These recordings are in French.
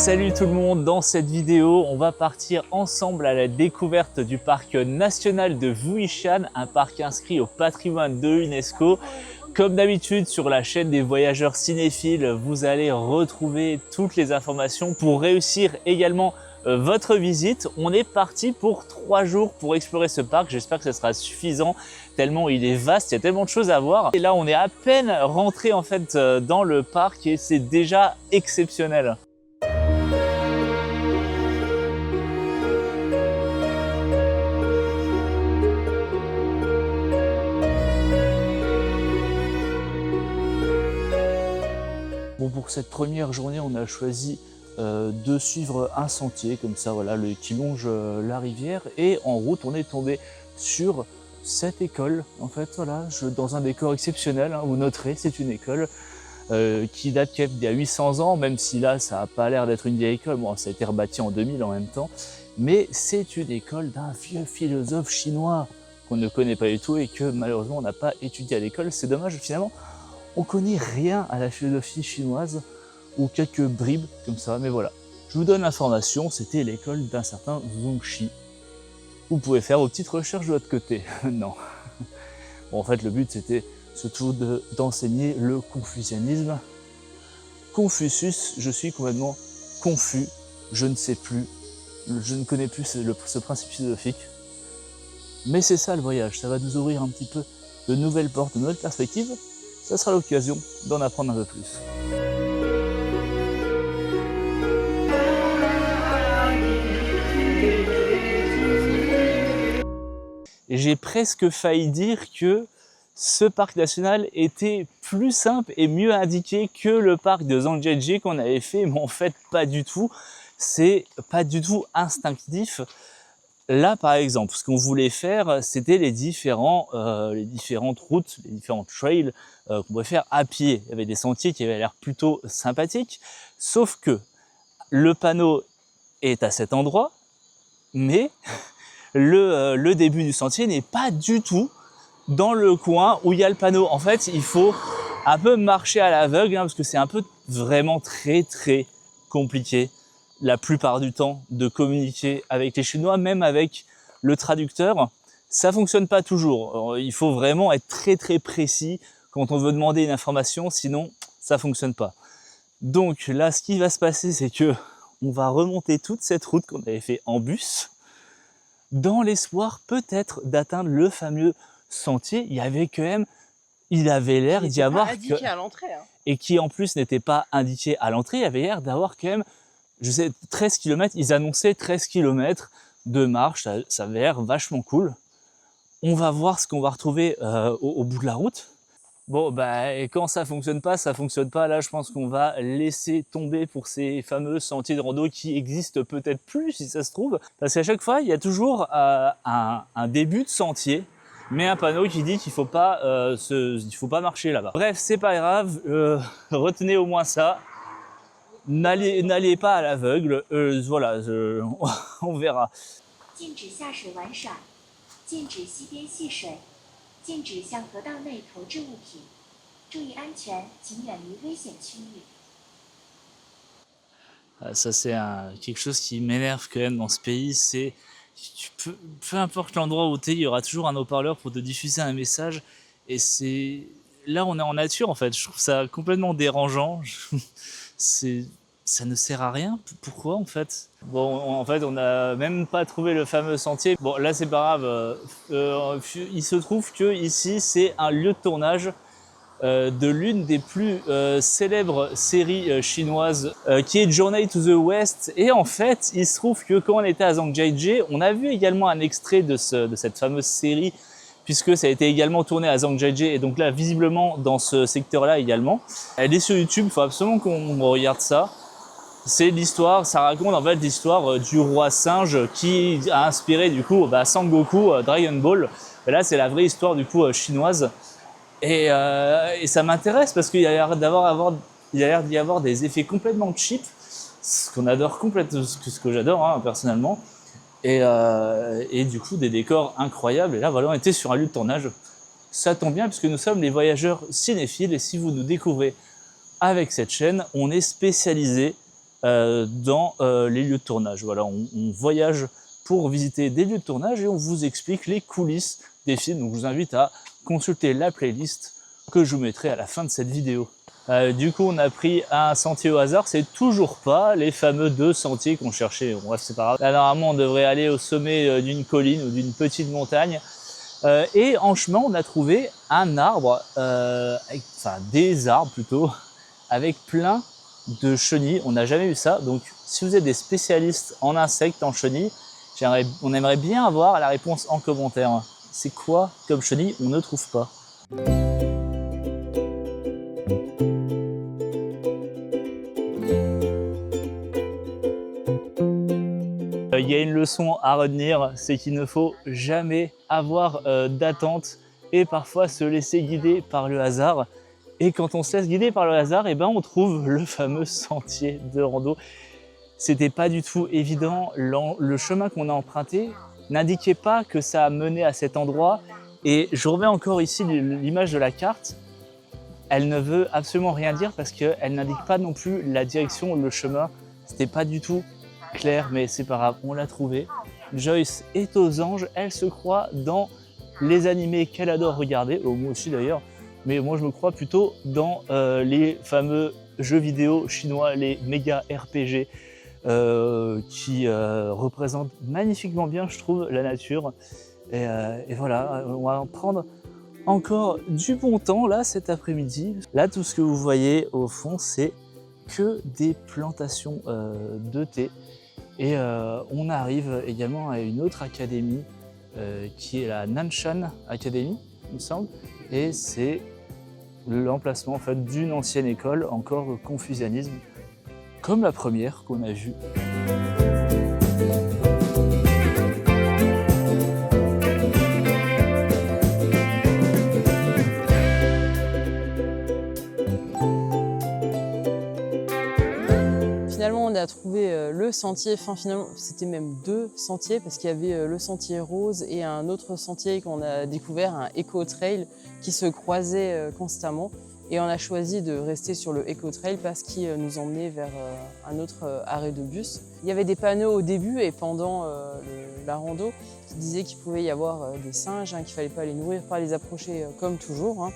Salut tout le monde, dans cette vidéo, on va partir ensemble à la découverte du parc national de Wuyi-Shan, un parc inscrit au patrimoine de l'UNESCO. Comme d'habitude sur la chaîne des voyageurs cinéphiles, vous allez retrouver toutes les informations pour réussir également votre visite. On est parti pour 3 jours pour explorer ce parc. J'espère que ce sera suffisant tellement il est vaste, il y a tellement de choses à voir. Et là, on est à peine rentré en fait dans le parc et c'est déjà exceptionnel. Bon, pour cette première journée, on a choisi de suivre un sentier comme ça, voilà, qui longe la rivière. Et en route, on est tombé sur cette école. En fait, voilà, dans un décor exceptionnel. Hein, vous noterez, c'est une école qui date d'il y a 800 ans, même si là, ça n'a pas l'air d'être une vieille école. Bon, ça a été rebâti en 2000 en même temps. Mais c'est une école d'un vieux philosophe chinois qu'on ne connaît pas du tout et que malheureusement, on n'a pas étudié à l'école. C'est dommage, finalement. On connaît rien à la philosophie chinoise ou quelques bribes comme ça, mais voilà. Je vous donne l'information, c'était l'école d'un certain Zongxi. Vous pouvez faire vos petites recherches de votre côté. Non. Bon, en fait, le but c'était surtout d'enseigner le confucianisme. Confucius, je suis complètement confus, je ne sais plus, je ne connais plus ce principe philosophique. Mais c'est ça le voyage, ça va nous ouvrir un petit peu de nouvelles portes, de nouvelles perspectives. Ça sera l'occasion d'en apprendre un peu plus. J'ai presque failli dire que ce parc national était plus simple et mieux indiqué que le parc de Zhangjiajie qu'on avait fait, mais en fait pas du tout. C'est pas du tout instinctif. Là, par exemple, ce qu'on voulait faire, c'était les différentes routes, les différents trails qu'on pouvait faire à pied. Il y avait des sentiers qui avaient l'air plutôt sympathiques, sauf que le panneau est à cet endroit, mais le début du sentier n'est pas du tout dans le coin où il y a le panneau. En fait, il faut un peu marcher à l'aveugle, hein, parce que c'est un peu vraiment très compliqué la plupart du temps de communiquer avec les Chinois, même avec le traducteur, ça fonctionne pas toujours. Il faut vraiment être très précis quand on veut demander une information, sinon ça fonctionne pas. Donc là, ce qui va se passer, c'est que on va remonter toute cette route qu'on avait fait en bus, dans l'espoir peut-être d'atteindre le fameux sentier. Il y avait quand même, il avait l'air d'y avoir indiqué à l'entrée, hein. Et qui en plus n'était pas indiqué à l'entrée. Il avait l'air d'avoir quand même, je sais, 13 km, ils annonçaient 13 km de marche, ça avait l'air vachement cool. On va voir ce qu'on va retrouver au bout de la route. Bon, bah, et quand ça fonctionne pas, là, je pense qu'on va laisser tomber pour ces fameux sentiers de rando qui existent peut-être plus, si ça se trouve. Parce qu'à chaque fois, il y a toujours un début de sentier, mais un panneau qui dit qu'il faut pas marcher là-bas. Bref, c'est pas grave, retenez au moins ça. N'allez pas à l'aveugle, voilà, on verra. Ça c'est quelque chose qui m'énerve quand même dans ce pays, c'est peu importe l'endroit où tu es, il y aura toujours un haut-parleur pour te diffuser un message, et c'est là on est en nature en fait, je trouve ça complètement dérangeant. Ça ne sert à rien. Pourquoi en fait? Bon, en fait, on n'a même pas trouvé le fameux sentier. Bon, là, c'est pas grave. Il se trouve que ici, c'est un lieu de tournage de l'une des plus célèbres séries chinoises, qui est Journey to the West. Et en fait, il se trouve que quand on était à Zhangjiajie, on a vu également un extrait de cette fameuse série, puisque ça a été également tourné à Zhangjiajie, et donc là, visiblement, dans ce secteur-là également. Elle est sur YouTube, il faut absolument qu'on regarde ça. C'est l'histoire, ça raconte en fait l'histoire du roi singe qui a inspiré du coup Sangoku, Dragon Ball. Et là, c'est la vraie histoire du coup chinoise. Et ça m'intéresse parce qu'il y a l'air d'y avoir des effets complètement cheap, ce qu'on adore complètement, ce que j'adore hein, personnellement. Et du coup des décors incroyables. Et là, voilà, on était sur un lieu de tournage. Ça tombe bien puisque nous sommes les voyageurs cinéphiles, et si vous nous découvrez avec cette chaîne, on est spécialisé dans les lieux de tournage. Voilà, on voyage pour visiter des lieux de tournage et on vous explique les coulisses des films. Donc je vous invite à consulter la playlist que je vous mettrai à la fin de cette vidéo. Du coup, on a pris un sentier au hasard, c'est toujours pas les fameux 2 sentiers qu'on cherchait. Bon, bref, c'est pas grave. Là, normalement, on devrait aller au sommet d'une colline ou d'une petite montagne. Et en chemin, on a trouvé un arbre, enfin des arbres plutôt, avec plein de chenilles. On n'a jamais eu ça. Donc, si vous êtes des spécialistes en insectes, en chenilles, on aimerait bien avoir la réponse en commentaire. C'est quoi comme chenille on ne trouve pas? Il y a une leçon à retenir, c'est qu'il ne faut jamais avoir d'attente et parfois se laisser guider par le hasard. Et quand on se laisse guider par le hasard, eh ben on trouve le fameux sentier de rando. C'était pas du tout évident. Le chemin qu'on a emprunté n'indiquait pas que ça menait à cet endroit. Et je remets encore ici l'image de la carte. Elle ne veut absolument rien dire parce qu'elle n'indique pas non plus la direction, le chemin. C'était pas du tout clair, mais c'est pas grave, on l'a trouvé. Joyce est aux anges, elle se croit dans les animés qu'elle adore regarder, moi aussi d'ailleurs, mais moi je me crois plutôt dans les fameux jeux vidéo chinois, les méga RPG, qui représentent magnifiquement bien, je trouve, la nature. Et voilà, on va en prendre encore du bon temps là cet après-midi. Là, tout ce que vous voyez au fond, c'est que des plantations de thé. Et on arrive également à une autre académie qui est la Nanshan Academy, il me semble. Et c'est l'emplacement en fait, d'une ancienne école, encore confucianisme, comme la première qu'on a vue. Finalement, on a trouvé le sentier, enfin finalement, c'était même 2 sentiers parce qu'il y avait le sentier rose et un autre sentier qu'on a découvert, un éco-trail qui se croisaient constamment. Et on a choisi de rester sur le éco-trail parce qu'il nous emmenait vers un autre arrêt de bus. Il y avait des panneaux au début et pendant la rando qui disaient qu'il pouvait y avoir des singes, qu'il ne fallait pas les nourrir, pas les approcher comme toujours.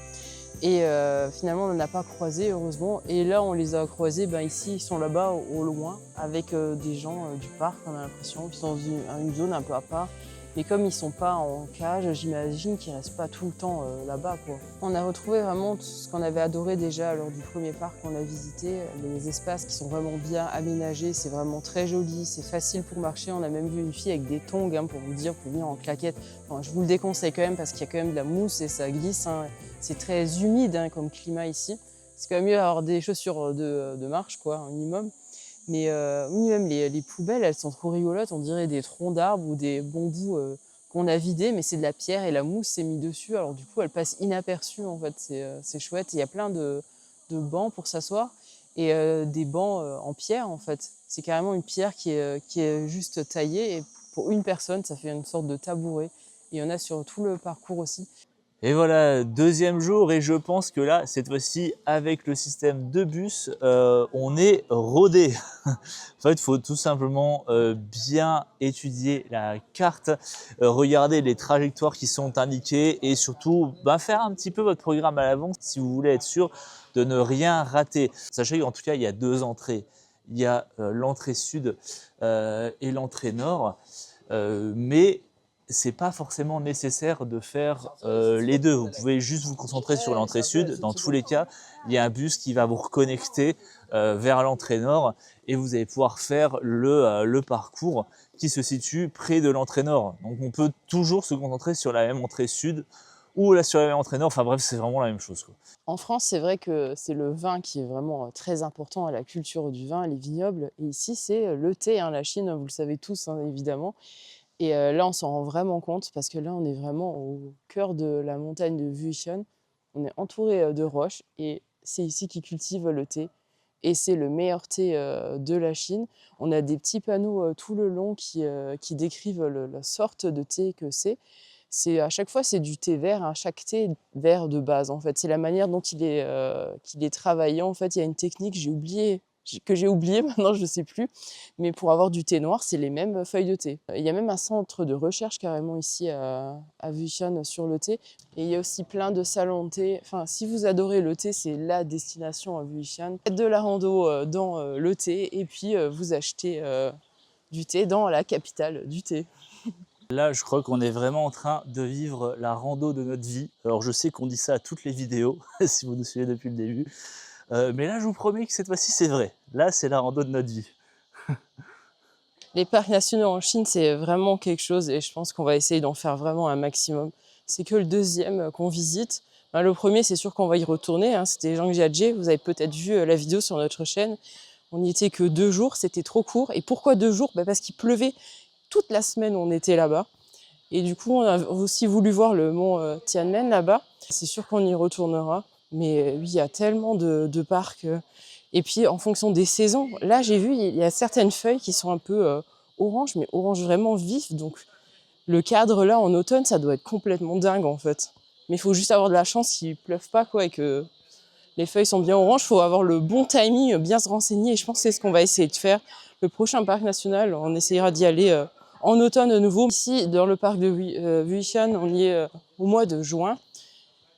Et finalement, on n'en a pas croisé, heureusement. Et là, on les a croisés, ici, ils sont là-bas, au loin, avec des gens du parc, on a l'impression. Ils sont dans une zone un peu à part. Mais comme ils ne sont pas en cage, j'imagine qu'ils ne restent pas tout le temps là-bas, quoi. On a retrouvé vraiment tout ce qu'on avait adoré déjà lors du premier parc qu'on a visité. Les espaces qui sont vraiment bien aménagés, c'est vraiment très joli, c'est facile pour marcher. On a même vu une fille avec des tongs, pour vous dire, pour venir en claquette. Enfin, je vous le déconseille quand même parce qu'il y a quand même de la mousse et ça glisse. C'est très humide comme climat ici. C'est quand même mieux d'avoir des chaussures de marche, quoi, un minimum. Mais oui, même les poubelles, elles sont trop rigolotes. On dirait des troncs d'arbres ou des bambous qu'on a vidés, mais c'est de la pierre et la mousse s'est mise dessus. Alors du coup, elle passe inaperçue, en fait. C'est chouette. Il y a plein de bancs pour s'asseoir et des bancs en pierre, en fait. C'est carrément une pierre qui est juste taillée et pour une personne, ça fait une sorte de tabouret. Il y en a sur tout le parcours aussi. Et voilà, deuxième jour, et je pense que là, cette fois-ci, avec le système de bus, on est rodé. En fait, il faut tout simplement bien étudier la carte, regarder les trajectoires qui sont indiquées et surtout faire un petit peu votre programme à l'avance si vous voulez être sûr de ne rien rater. Sachez qu'en tout cas, il y a 2 entrées. Il y a l'entrée sud et l'entrée nord, mais c'est pas forcément nécessaire de faire les 2. Vous pouvez juste vous concentrer sur l'entrée sud. Dans tous les cas, il y a un bus qui va vous reconnecter vers l'entrée nord et vous allez pouvoir faire le parcours qui se situe près de l'entrée nord. Donc on peut toujours se concentrer sur la même entrée sud ou là sur la même entrée nord. Enfin bref, c'est vraiment la même chose, quoi. En France, c'est vrai que c'est le vin qui est vraiment très important à la culture du vin, les vignobles. Et ici, c'est le thé, la Chine, vous le savez tous, évidemment. Et là, on s'en rend vraiment compte parce que là, on est vraiment au cœur de la montagne de Wuxian. On est entouré de roches et c'est ici qu'ils cultivent le thé. Et c'est le meilleur thé de la Chine. On a des petits panneaux tout le long qui décrivent la sorte de thé que c'est. À chaque fois, c'est du thé vert, chaque thé est vert de base, en fait. C'est la manière dont qu'il est travaillé. En fait, il y a une technique, j'ai oublié que j'ai oublié maintenant, je ne sais plus. Mais pour avoir du thé noir, c'est les mêmes feuilles de thé. Il y a même un centre de recherche carrément ici à Wuhan sur le thé. Et il y a aussi plein de salons de thé. Enfin, si vous adorez le thé, c'est la destination à Wuhan. Faites de la rando dans le thé et puis vous achetez du thé dans la capitale du thé. Là, je crois qu'on est vraiment en train de vivre la rando de notre vie. Alors, je sais qu'on dit ça à toutes les vidéos, si vous nous suivez depuis le début. Mais là, je vous promets que cette fois-ci, c'est vrai. Là, c'est la rando de notre vie. Les parcs nationaux en Chine, c'est vraiment quelque chose et je pense qu'on va essayer d'en faire vraiment un maximum. C'est que le deuxième qu'on visite. Ben, le premier, c'est sûr qu'on va y retourner. Hein. C'était Zhangjiajie. Vous avez peut-être vu la vidéo sur notre chaîne. On n'y était que 2 jours, c'était trop court. Et pourquoi 2 jours? Parce qu'il pleuvait toute la semaine, on était là-bas. Et du coup, on a aussi voulu voir le mont Tianmen là-bas. C'est sûr qu'on y retournera. Mais oui, il y a tellement de parcs. Et puis, en fonction des saisons, là, j'ai vu, il y a certaines feuilles qui sont un peu orange, mais orange vraiment vif. Donc, le cadre, là, en automne, ça doit être complètement dingue, en fait. Mais il faut juste avoir de la chance qu'il ne pleuve pas, quoi, et que les feuilles sont bien oranges. Il faut avoir le bon timing, bien se renseigner. Et je pense que c'est ce qu'on va essayer de faire. Le prochain parc national, on essayera d'y aller en automne de nouveau. Ici, dans le parc de Wuhan, on y est au mois de juin.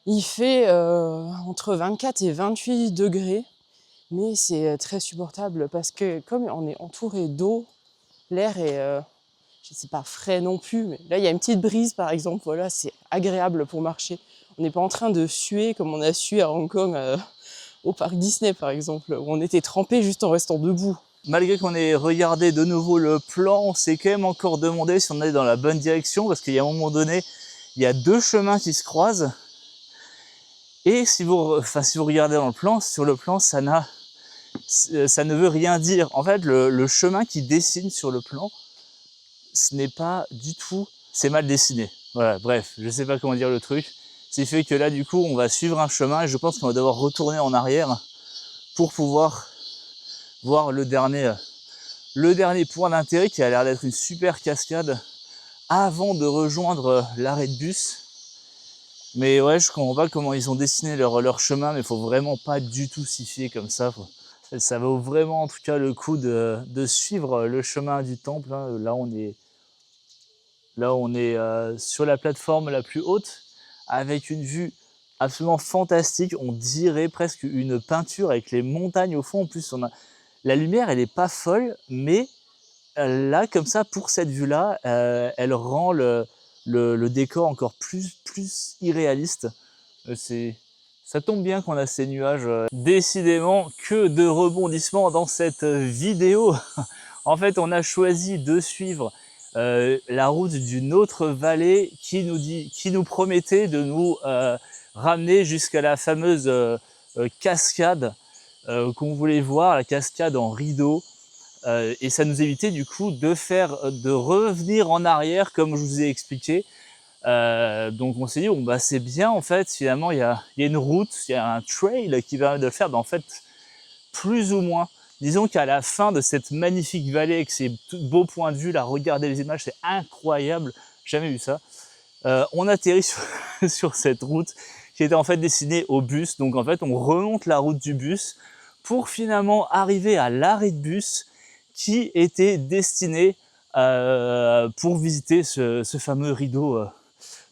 Il fait entre 24 et 28 degrés. Mais c'est très supportable parce que comme on est entouré d'eau, l'air est, je sais pas, frais non plus, mais là il y a une petite brise par exemple, voilà, c'est agréable pour marcher. On n'est pas en train de suer comme on a sué à Hong Kong au parc Disney par exemple, où on était trempé juste en restant debout. Malgré qu'on ait regardé de nouveau le plan, on s'est quand même encore demandé si on allait dans la bonne direction, parce qu'il y a un moment donné, il y a 2 chemins qui se croisent. Et si vous regardez dans le plan, sur le plan, ça ne veut rien dire. En fait, le chemin qui dessine sur le plan, ce n'est pas du tout, c'est mal dessiné. Voilà, bref, je sais pas comment dire le truc. C'est fait que là, du coup, on va suivre un chemin et je pense qu'on va devoir retourner en arrière pour pouvoir voir le dernier point d'intérêt qui a l'air d'être une super cascade avant de rejoindre l'arrêt de bus. Mais ouais, je comprends pas comment ils ont dessiné leur chemin, mais il faut vraiment pas du tout s'y fier comme ça. Ça vaut vraiment en tout cas le coup de suivre le chemin du temple. Hein. Là, on est sur la plateforme la plus haute, avec une vue absolument fantastique. On dirait presque une peinture avec les montagnes au fond. En plus, la lumière, elle est pas folle, mais là, comme ça, pour cette vue-là, elle rend le décor encore plus irréaliste. Ça tombe bien qu'on a ces nuages. Décidément, que de rebondissements dans cette vidéo. En fait, on a choisi de suivre la route d'une autre vallée qui nous promettait de nous ramener jusqu'à la fameuse cascade qu'on voulait voir, la cascade en rideau. Et ça nous évitait du coup de revenir en arrière comme je vous ai expliqué. Donc on s'est dit bon bah c'est bien en fait, finalement il y a une route, il y a un trail qui permet de le faire, mais en fait plus ou moins. Disons qu'à la fin de cette magnifique vallée avec ces beaux points de vue là, regardez les images, c'est incroyable, jamais vu ça. On atterrit sur cette route qui était en fait destinée au bus. Donc en fait on remonte la route du bus pour finalement arriver à l'arrêt de bus qui était destiné pour visiter ce fameux rideau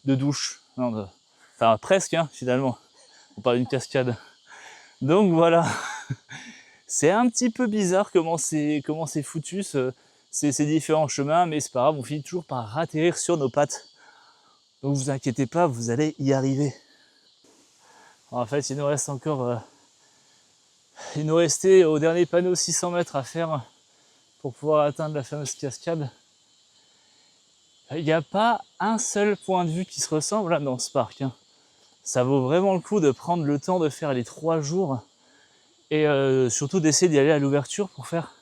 de douche. Non, enfin presque hein, finalement, on parle d'une cascade. Donc voilà, c'est un petit peu bizarre comment c'est foutu ces différents chemins, mais c'est pas grave, on finit toujours par atterrir sur nos pattes. Donc vous inquiétez pas, vous allez y arriver. Alors, en fait, il nous reste encore, il nous restait au dernier panneau 600 mètres à faire pour pouvoir atteindre la fameuse cascade. Il n'y a pas un seul point de vue qui se ressemble là dans ce parc. Hein. Ça vaut vraiment le coup de prendre le temps de faire les 3 jours et surtout d'essayer d'y aller à l'ouverture pour faire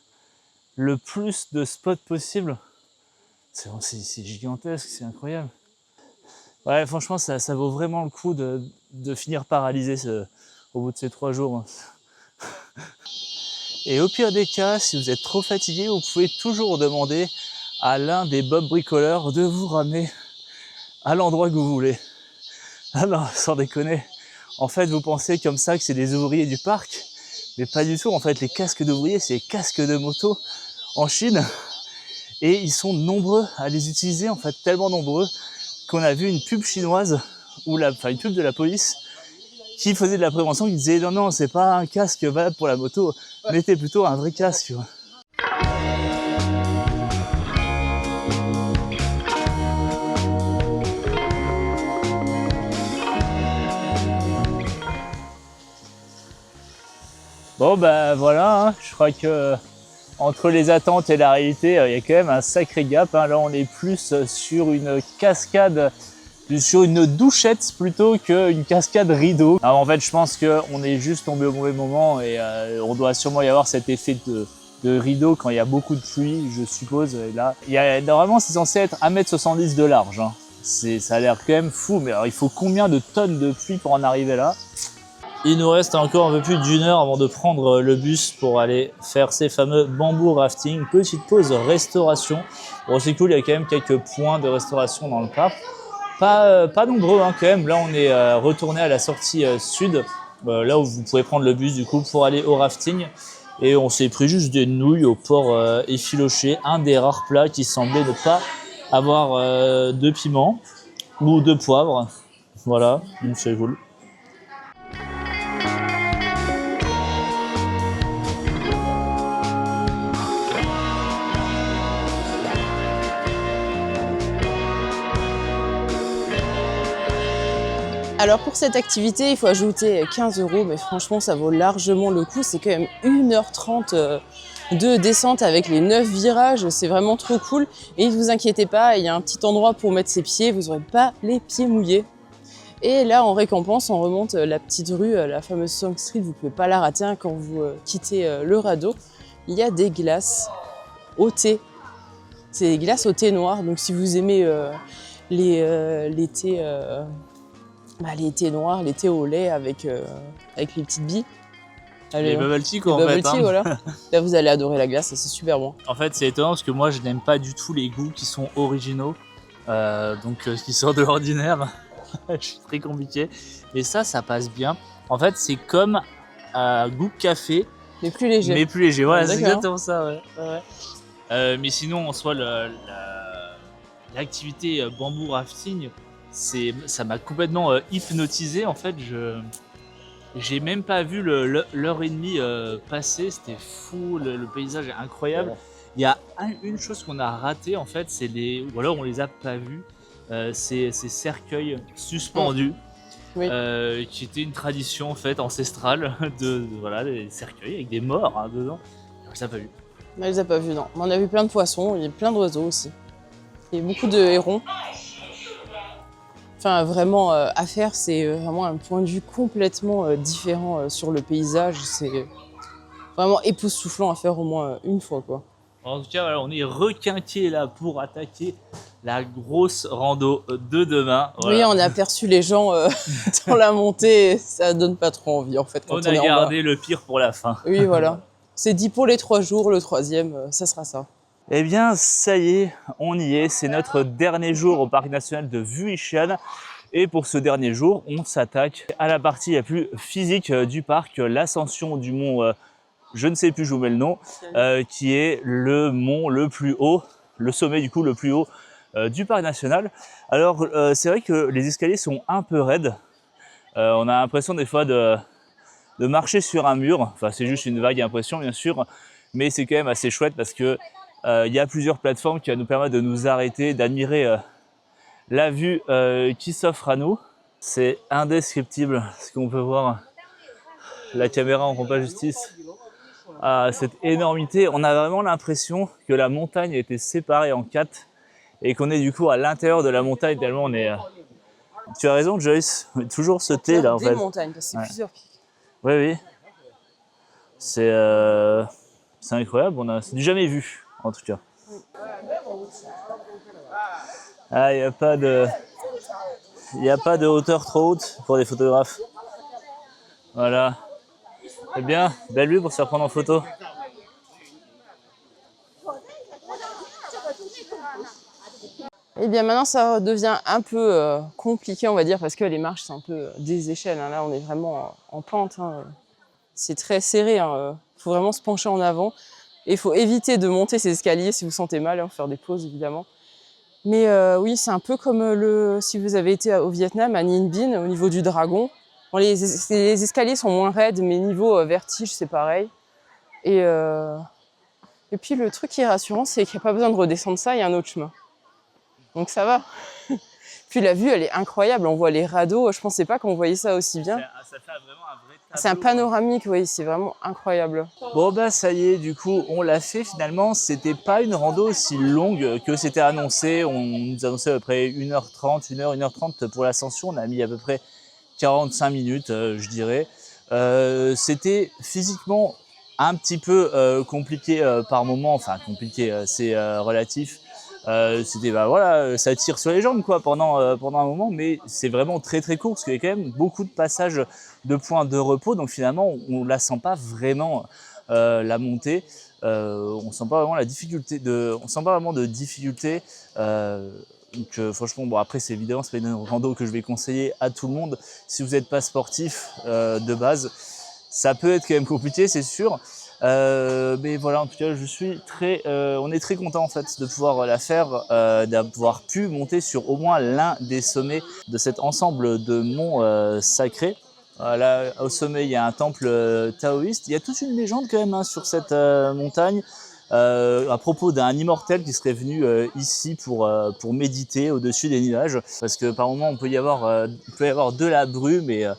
le plus de spots possible. C'est gigantesque, c'est incroyable. Ouais, franchement, ça vaut vraiment le coup de finir paralysé au bout de ces 3 jours. Et au pire des cas, si vous êtes trop fatigué, vous pouvez toujours demander à l'un des Bob bricoleurs de vous ramener à l'endroit que vous voulez. Ah non, sans déconner. En fait, vous pensez comme ça que c'est des ouvriers du parc, Mais pas du tout, en fait, les casques d'ouvriers, c'est les casques de moto en Chine. Et ils sont nombreux à les utiliser, en fait, tellement nombreux qu'on a vu une pub chinoise, une pub de la police, qui faisait de la prévention, qui disait non, c'est pas un casque valable pour la moto, mettez plutôt un vrai casque. Bon bah voilà, hein, je crois que entre les attentes et la réalité, il y a quand même un sacré gap. Hein. Là, on est plus sur une cascade, sur une douchette plutôt qu'une cascade rideau. Alors, en fait, je pense qu'on est juste tombé au mauvais moment et on doit sûrement y avoir cet effet de rideau quand il y a beaucoup de pluie, je suppose. Et là, normalement, c'est censé être 1,70 m de large. Hein. Ça a l'air quand même fou, mais alors, il faut combien de tonnes de pluie pour en arriver là? Il nous reste encore un peu plus d'1 heure avant de prendre le bus pour aller faire ces fameux bamboo rafting. Petite pause restauration. Bon, c'est cool, il y a quand même quelques points de restauration dans le parc. Pas nombreux hein, quand même. Là, on est retourné à la sortie sud, là où vous pouvez prendre le bus du coup pour aller au rafting. Et on s'est pris juste des nouilles au porc effiloché, un des rares plats qui semblait ne pas avoir de piment ou de poivre. Voilà, donc c'est cool. Alors pour cette activité, il faut ajouter 15 €, mais franchement, ça vaut largement le coup. C'est quand même 1h30 de descente avec les 9 virages. C'est vraiment trop cool. Et ne vous inquiétez pas, il y a un petit endroit pour mettre ses pieds. Vous n'aurez pas les pieds mouillés. Et là, en récompense, on remonte la petite rue, la fameuse Song Street. Vous ne pouvez pas la rater hein, quand vous quittez le radeau. Il y a des glaces au thé. C'est des glaces au thé noir. Donc si vous aimez les thés... les thés noirs, les thés au lait avec les petites billes. Les bubble tea quoi, en fait. Hein. Voilà. Là, vous allez adorer la glace, c'est super bon. En fait, c'est étonnant parce que moi, je n'aime pas du tout les goûts qui sont originaux, qui sortent de l'ordinaire. Je suis très compliqué. Mais ça passe bien. En fait, c'est comme un goût café. Mais plus léger. Mais plus léger, voilà, c'est exactement ça, ouais. Mais sinon, en soi, l'activité bamboo rafting, ça m'a complètement hypnotisé. En fait, j'ai même pas vu l'heure et demie passer. C'était fou, le paysage est incroyable. Ouais. Il y a une chose qu'on a ratée en fait, ou alors on les a pas vus, ces cercueils suspendus, oui. Qui était une tradition en fait ancestrale voilà, des cercueils avec des morts hein, dedans. On les a pas vus. On les a pas vus, non. On a vu plein de poissons, il y a plein d'oiseaux aussi. Il y a beaucoup de hérons. Enfin, vraiment, à faire, c'est vraiment un point de vue complètement différent sur le paysage. C'est vraiment époustouflant à faire au moins une fois, quoi. En tout cas, voilà, on est requinqués là pour attaquer la grosse rando de demain. Voilà. Oui, on a aperçu les gens dans la montée. Ça donne pas trop envie, en fait, quand on est en bas. On a gardé le pire pour la fin. Oui, voilà. C'est dit pour les 3 jours, le 3e, ça sera ça. Eh bien, ça y est, on y est. C'est notre dernier jour au parc national de Wuxian. Et pour ce dernier jour, on s'attaque à la partie la plus physique du parc, l'ascension du mont, je ne sais plus, je vous mets le nom, qui est le mont le plus haut, le sommet du coup le plus haut du parc national. Alors, c'est vrai que les escaliers sont un peu raides. On a l'impression des fois de marcher sur un mur. Enfin, c'est juste une vague impression, bien sûr, mais c'est quand même assez chouette parce que y a plusieurs plateformes qui vont nous permettre de nous arrêter, d'admirer la vue qui s'offre à nous. C'est indescriptible ce qu'on peut voir. La caméra en rend pas justice à cette énormité. On a vraiment l'impression que la montagne a été séparée en 4 et qu'on est du coup à l'intérieur de la montagne tellement on est... Tu as raison Joyce, toujours ce thé là en fait. Des montagnes, parce que c'est plusieurs pics. Oui. C'est incroyable, c'est du jamais vu en tout cas. Ah, il n'y a pas de hauteur trop haute pour les photographes. Voilà. Eh bien, belle vue pour se faire prendre en photo. Eh bien maintenant ça devient un peu compliqué on va dire parce que les marches c'est un peu des échelles. Hein. Là on est vraiment en pente. Hein. c'est très serré, hein. Faut vraiment se pencher en avant et il faut éviter de monter ces escaliers si vous sentez mal, hein, faire des pauses évidemment. Mais oui, c'est un peu comme si vous avez été au Vietnam, à Ninh Binh, au niveau du dragon. Bon, les escaliers sont moins raides, mais niveau vertige, c'est pareil. Et, euh, et puis le truc qui est rassurant, c'est qu'il n'y a pas besoin de redescendre ça, il y a un autre chemin. Donc ça va. Puis la vue, elle est incroyable. On voit les radeaux. Je pensais pas qu'on voyait ça aussi bien. Ça fait vraiment un vrai tableau. C'est un panoramique, oui, c'est vraiment incroyable. Bon bah ça y est, du coup on l'a fait finalement. C'était pas une rando aussi longue que c'était annoncé. On nous annonçait à peu près 1h30, 1h30 pour l'ascension. On a mis à peu près 45 minutes, je dirais. C'était physiquement un petit peu compliqué par moment. Enfin compliqué, c'est relatif. C'était bah voilà, ça tire sur les jambes quoi pendant un moment, mais c'est vraiment très très court parce qu'il y a quand même beaucoup de passages de points de repos, donc finalement on la sent pas vraiment la montée, on sent pas vraiment on sent pas vraiment de difficulté. Donc franchement bon après c'est évidemment c'est pas une rando que je vais conseiller à tout le monde si vous n'êtes pas sportif de base, ça peut être quand même compliqué c'est sûr. Mais voilà, en tout cas, on est très content en fait de pouvoir la faire, d'avoir pu monter sur au moins l'un des sommets de cet ensemble de monts sacrés. Là, au sommet, il y a un temple taoïste. Il y a toute une légende quand même hein, sur cette montagne à propos d'un immortel qui serait venu ici pour méditer au-dessus des nuages. Parce que par moment, il peut y avoir de la brume et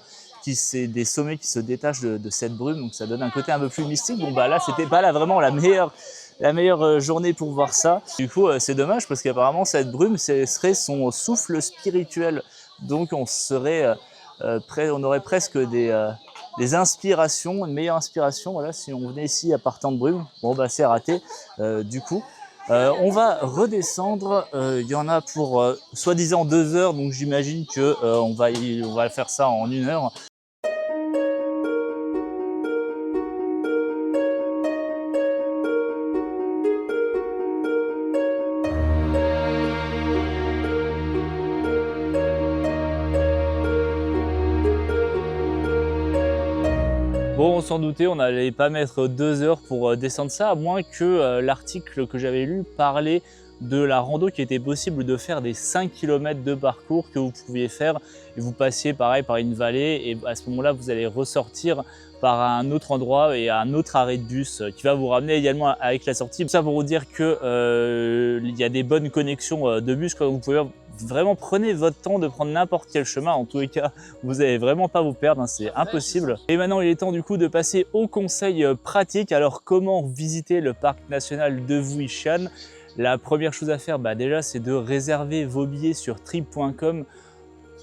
c'est des sommets qui se détachent de cette brume, donc ça donne un côté un peu plus mystique. Bon bah là, c'était pas là vraiment la meilleure journée pour voir ça. Du coup, c'est dommage parce qu'apparemment cette brume, ce serait son souffle spirituel. Donc on aurait presque des inspirations, une meilleure inspiration. Voilà, si on venait ici à partant de brume, bon bah c'est raté. Du coup. On va redescendre, il y en a pour soi-disant 2 heures, donc j'imagine que on va faire ça en 1 heure. Bon, on s'en doutait, on n'allait pas mettre 2 heures pour descendre ça, à moins que l'article que j'avais lu parlait de la rando qui était possible de faire des 5 km de parcours que vous pouviez faire et vous passiez pareil par une vallée et à ce moment-là vous allez ressortir par un autre endroit et à un autre arrêt de bus qui va vous ramener également avec la sortie. Ça pour vous dire que il y a des bonnes connexions de bus, quoi. Vous pouvez vraiment prenez votre temps de prendre n'importe quel chemin. En tous les cas, vous n'allez vraiment pas vous perdre, hein, c'est impossible. Et maintenant, il est temps du coup de passer aux conseils pratiques. Alors, comment visiter le parc national de Vũ Shan? La première chose à faire, déjà, c'est de réserver vos billets sur trip.com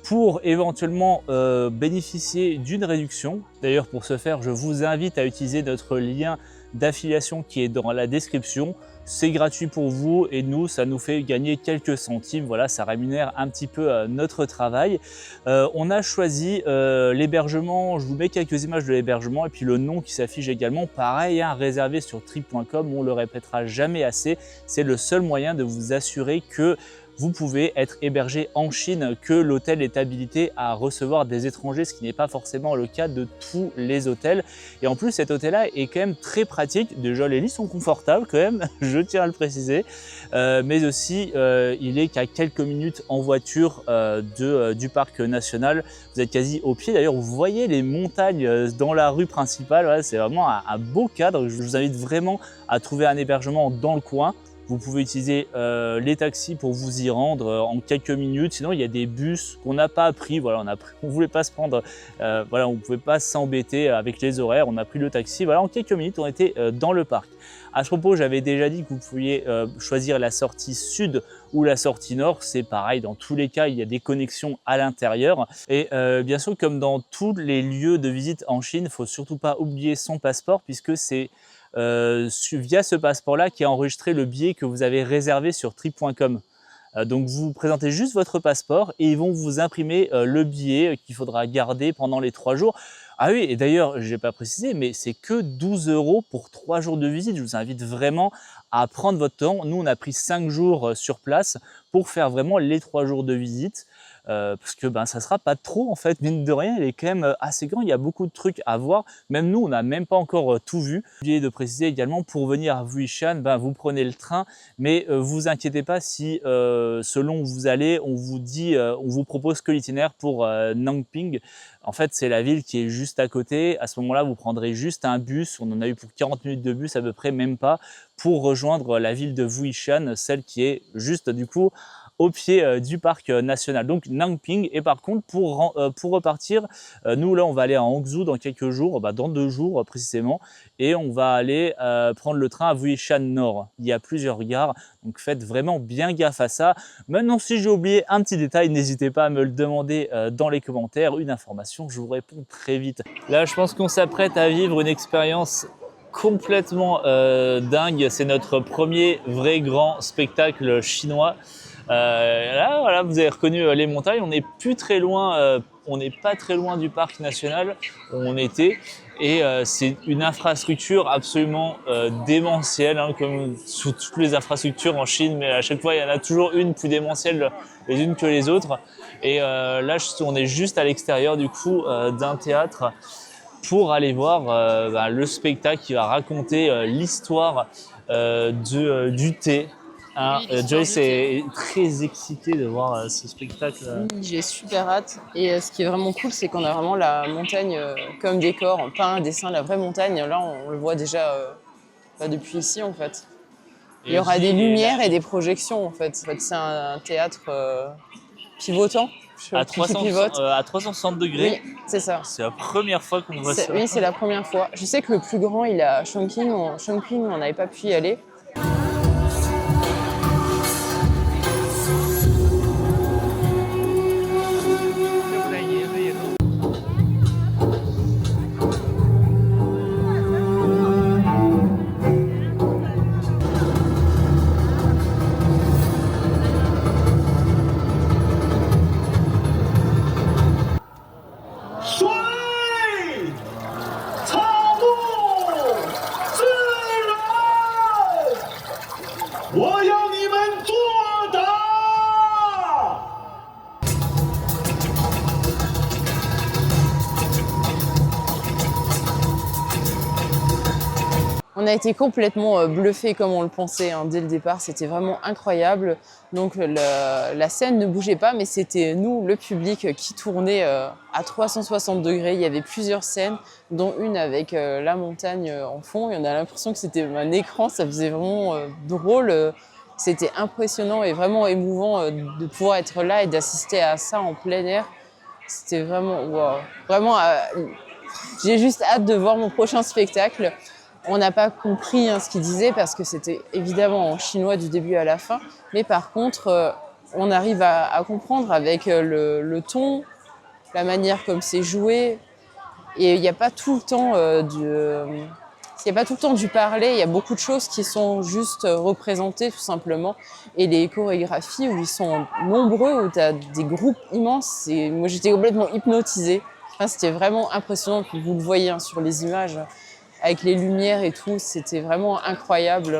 pour éventuellement bénéficier d'une réduction. D'ailleurs, pour ce faire, je vous invite à utiliser notre lien d'affiliation qui est dans la description. C'est gratuit pour vous et nous, ça nous fait gagner quelques centimes. Voilà, ça rémunère un petit peu notre travail. On a choisi l'hébergement. Je vous mets quelques images de l'hébergement et puis le nom qui s'affiche également. Pareil, hein, réservé sur trip.com, on le répétera jamais assez. C'est le seul moyen de vous assurer que vous pouvez être hébergé en Chine, que l'hôtel est habilité à recevoir des étrangers, ce qui n'est pas forcément le cas de tous les hôtels. Et en plus, cet hôtel-là est quand même très pratique. Déjà, les lits sont confortables quand même, je tiens à le préciser. Mais aussi, il est qu'à quelques minutes en voiture du parc national. Vous êtes quasi au pied. D'ailleurs, vous voyez les montagnes dans la rue principale. Voilà, c'est vraiment un beau cadre. Je vous invite vraiment à trouver un hébergement dans le coin. Vous pouvez utiliser les taxis pour vous y rendre en quelques minutes. Sinon, il y a des bus qu'on n'a pas pris. Voilà, on voulait pas se prendre, voilà, on ne pouvait pas s'embêter avec les horaires. On a pris le taxi. Voilà, en quelques minutes, on était dans le parc. À ce propos, j'avais déjà dit que vous pouviez choisir la sortie sud ou la sortie nord. C'est pareil, dans tous les cas, il y a des connexions à l'intérieur. Et bien sûr, comme dans tous les lieux de visite en Chine, il ne faut surtout pas oublier son passeport puisque c'est via ce passeport-là qui a enregistré le billet que vous avez réservé sur trip.com. Donc vous présentez juste votre passeport et ils vont vous imprimer le billet qu'il faudra garder pendant les 3 jours. Ah oui, et d'ailleurs, je n'ai pas précisé, mais c'est que 12 € pour 3 jours de visite. Je vous invite vraiment à prendre votre temps. Nous, on a pris 5 jours sur place pour faire vraiment les 3 jours de visite. Parce que ça sera pas trop en fait, mine de rien, il est quand même assez grand, il y a beaucoup de trucs à voir, même nous on n'a même pas encore tout vu. J'ai oublié de préciser également, pour venir à Wuhan, vous prenez le train, mais vous inquiétez pas si selon où vous allez, on vous propose que l'itinéraire pour Nanping. En fait, c'est la ville qui est juste à côté. À ce moment-là, vous prendrez juste un bus, on en a eu pour 40 minutes de bus à peu près, même pas, pour rejoindre la ville de Wuhan, celle qui est juste du coup au pied du parc national, donc Nanping. Et par contre, pour repartir, nous là on va aller à Hangzhou dans quelques jours, dans 2 jours précisément, et on va aller prendre le train à Wuhan Nord. Il y a plusieurs gares, donc faites vraiment bien gaffe à ça. Maintenant, si j'ai oublié un petit détail, n'hésitez pas à me le demander dans les commentaires, une information, je vous réponds très vite. Là, je pense qu'on s'apprête à vivre une expérience complètement dingue. C'est notre premier vrai grand spectacle chinois. Là, voilà, vous avez reconnu les montagnes. On n'est plus très loin, on n'est pas très loin du parc national où on était. Et c'est une infrastructure absolument démentielle, hein, comme sous toutes les infrastructures en Chine. Mais à chaque fois, il y en a toujours une plus démentielle les unes que les autres. Et là, on est juste à l'extérieur du coup d'un théâtre pour aller voir le spectacle qui va raconter l'histoire du thé. Oui, Joyce est très excitée de voir ce spectacle. Oui, j'ai super hâte. Et ce qui est vraiment cool, c'est qu'on a vraiment la montagne comme décor, pas un dessin, la vraie montagne. Là, on le voit déjà depuis ici, en fait. Il y aura des lumières et des projections, en fait. C'est un théâtre pivotant. À 360 degrés. Oui, c'est ça. C'est la première fois qu'on voit ça. Oui, c'est la première fois. Je sais que le plus grand, il est à Chongqing. On n'avait pas pu y aller. On a été complètement bluffés comme on le pensait dès le départ, c'était vraiment incroyable. Donc la scène ne bougeait pas, mais c'était nous, le public, qui tournait à 360 degrés. Il y avait plusieurs scènes, dont une avec la montagne en fond. Et on a l'impression que c'était un écran, ça faisait vraiment drôle. C'était impressionnant et vraiment émouvant de pouvoir être là et d'assister à ça en plein air. C'était vraiment, wow. Vraiment, j'ai juste hâte de voir mon prochain spectacle. On n'a pas compris ce qu'il disait parce que c'était évidemment en chinois du début à la fin. Mais par contre, on arrive à comprendre avec le ton, la manière comme c'est joué. Et il n'y a pas tout le temps du parler. Il y a beaucoup de choses qui sont juste représentées tout simplement. Et les chorégraphies où ils sont nombreux, où tu as des groupes immenses. Et moi, j'étais complètement hypnotisée. Enfin, c'était vraiment impressionnant. Vous le voyez sur les images. Avec les lumières et tout, c'était vraiment incroyable.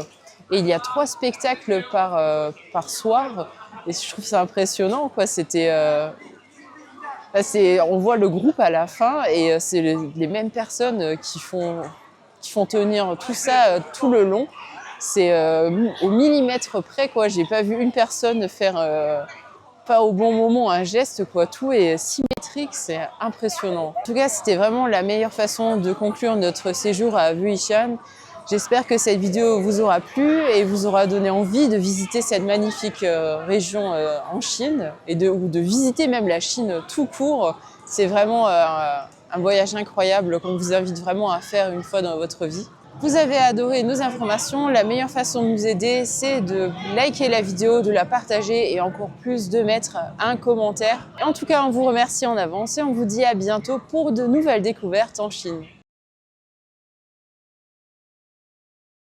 Et il y a 3 spectacles par soir, et je trouve ça impressionnant, quoi. On voit le groupe à la fin, et c'est les mêmes personnes qui font tenir tout ça tout le long. C'est au millimètre près, quoi. J'ai pas vu une personne faire pas au bon moment un geste, quoi. Tout est symétrique, c'est impressionnant. En tout cas, c'était vraiment la meilleure façon de conclure notre séjour à Wuhan. J'espère que cette vidéo vous aura plu et vous aura donné envie de visiter cette magnifique région en Chine ou de visiter même la Chine tout court. C'est vraiment un voyage incroyable qu'on vous invite vraiment à faire une fois dans votre vie. Vous avez adoré nos informations, la meilleure façon de nous aider, c'est de liker la vidéo, de la partager et encore plus de mettre un commentaire. Et en tout cas, on vous remercie en avance et on vous dit à bientôt pour de nouvelles découvertes en Chine.